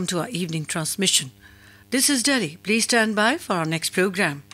to our evening transmission. This is Delhi. Please stand by for our next program.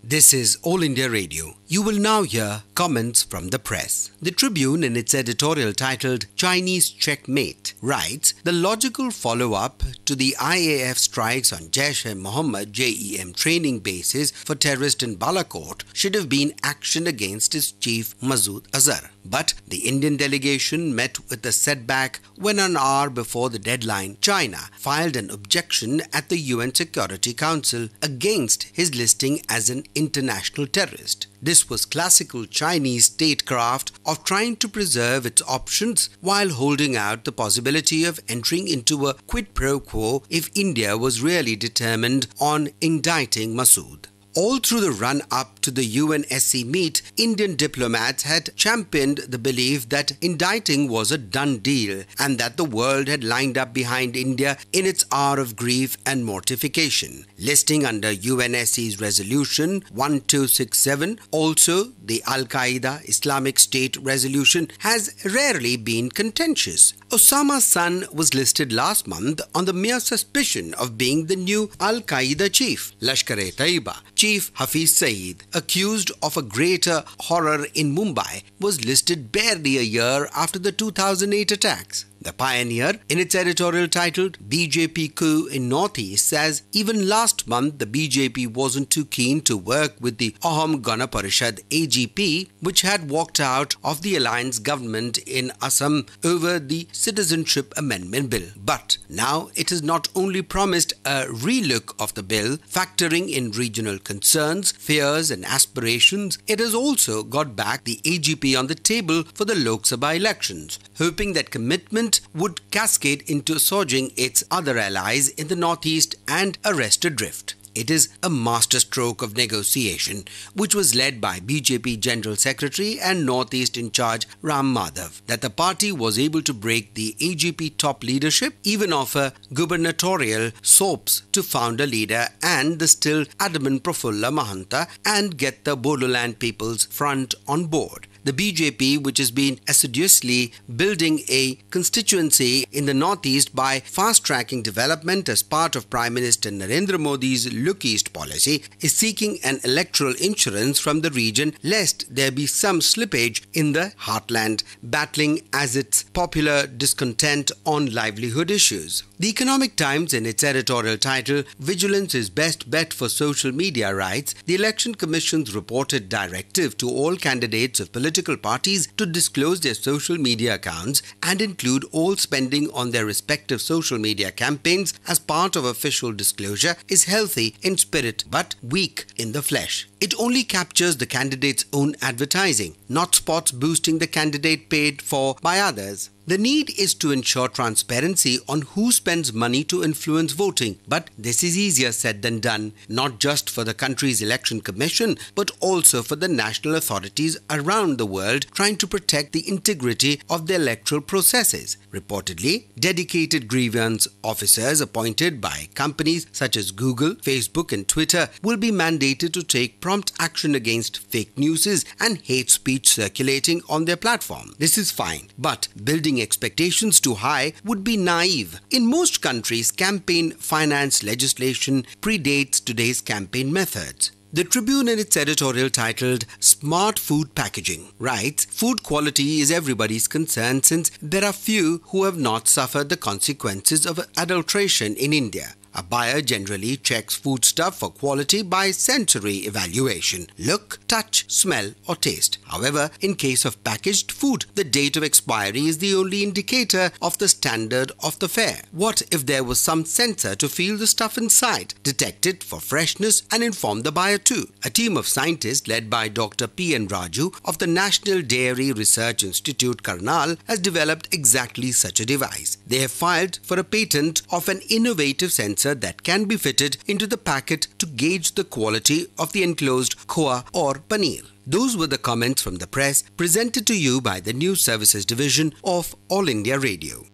This is All India Radio. You will now hear comments from the press. The Tribune, in its editorial titled Chinese Checkmate, writes, the logical follow-up to the IAF strikes on Jaish-e-Mohammed JEM training bases for terrorists in Balakot should have been action against its chief Masood Azhar. But the Indian delegation met with a setback when an hour before the deadline, China filed an objection at the UN Security Council against his listing as an international terrorist. This was classical Chinese statecraft of trying to preserve its options while holding out the possibility of entering into a quid pro quo if India was really determined on indicting Masood. All through the run-up to the UNSC meet, Indian diplomats had championed the belief that indicting was a done deal and that the world had lined up behind India in its hour of grief and mortification. Listing under UNSC's resolution 1267, also the Al-Qaeda Islamic State resolution, has rarely been contentious. Osama's son was listed last month on the mere suspicion of being the new Al-Qaeda chief. Lashkar-e-Taiba Chief Hafiz Saeed, accused of a greater horror in Mumbai, was listed barely a year after the 2008 attacks. The Pioneer, in its editorial titled BJP Coup in Northeast, says even last month the BJP wasn't too keen to work with the Ahom Gana Parishad AGP, which had walked out of the alliance government in Assam over the Citizenship Amendment Bill. But now it has not only promised a relook of the bill, factoring in regional concerns, fears and aspirations, it has also got back the AGP on the table for the Lok Sabha elections, hoping that commitment would cascade into assuaging its other allies in the northeast and arrest adrift. It is a masterstroke of negotiation, which was led by BJP General Secretary and Northeast in charge Ram Madhav, that the party was able to break the AGP top leadership, even offer gubernatorial soaps to founder leader and the still adamant Prafulla Mahanta, and get the Bodoland People's Front on board. The BJP, which has been assiduously building a constituency in the northeast by fast-tracking development as part of Prime Minister Narendra Modi's Look East policy, is seeking an electoral insurance from the region lest there be some slippage in the heartland, battling as its popular discontent on livelihood issues. The Economic Times, in its editorial title, Vigilance is Best Bet for Social Media, writes, the Election Commission's reported directive to all candidates of political parties to disclose their social media accounts and include all spending on their respective social media campaigns as part of official disclosure is healthy in spirit but weak in the flesh. It only captures the candidate's own advertising, not spots boosting the candidate paid for by others. The need is to ensure transparency on who spends money to influence voting, but this is easier said than done, not just for the country's election commission, but also for the national authorities around the world trying to protect the integrity of the electoral processes. Reportedly, dedicated grievance officers appointed by companies such as Google, Facebook and Twitter will be mandated to take prompt action against fake news and hate speech circulating on their platform. This is fine, but building expectations too high would be naive. In most countries, campaign finance legislation predates today's campaign methods. The Tribune, in its editorial titled Smart Food Packaging, writes, food quality is everybody's concern since there are few who have not suffered the consequences of adulteration in India. A buyer generally checks foodstuff for quality by sensory evaluation: look, touch, smell or taste. However, in case of packaged food, the date of expiry is the only indicator of the standard of the fare. What if there was some sensor to feel the stuff inside, detect it for freshness and inform the buyer too? A team of scientists led by Dr. P.N. Raju of the National Dairy Research Institute, Karnal, has developed exactly such a device. They have filed for a patent of an innovative sensor that can be fitted into the packet to gauge the quality of the enclosed khoa or paneer. Those were the comments from the press presented to you by the News Services Division of All India Radio.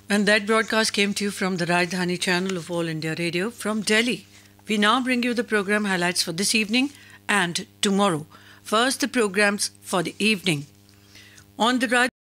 And that broadcast came to you from the Rajdhani channel of All India Radio from Delhi. We now bring you the program highlights for this evening and tomorrow. First, the programs for the evening. On the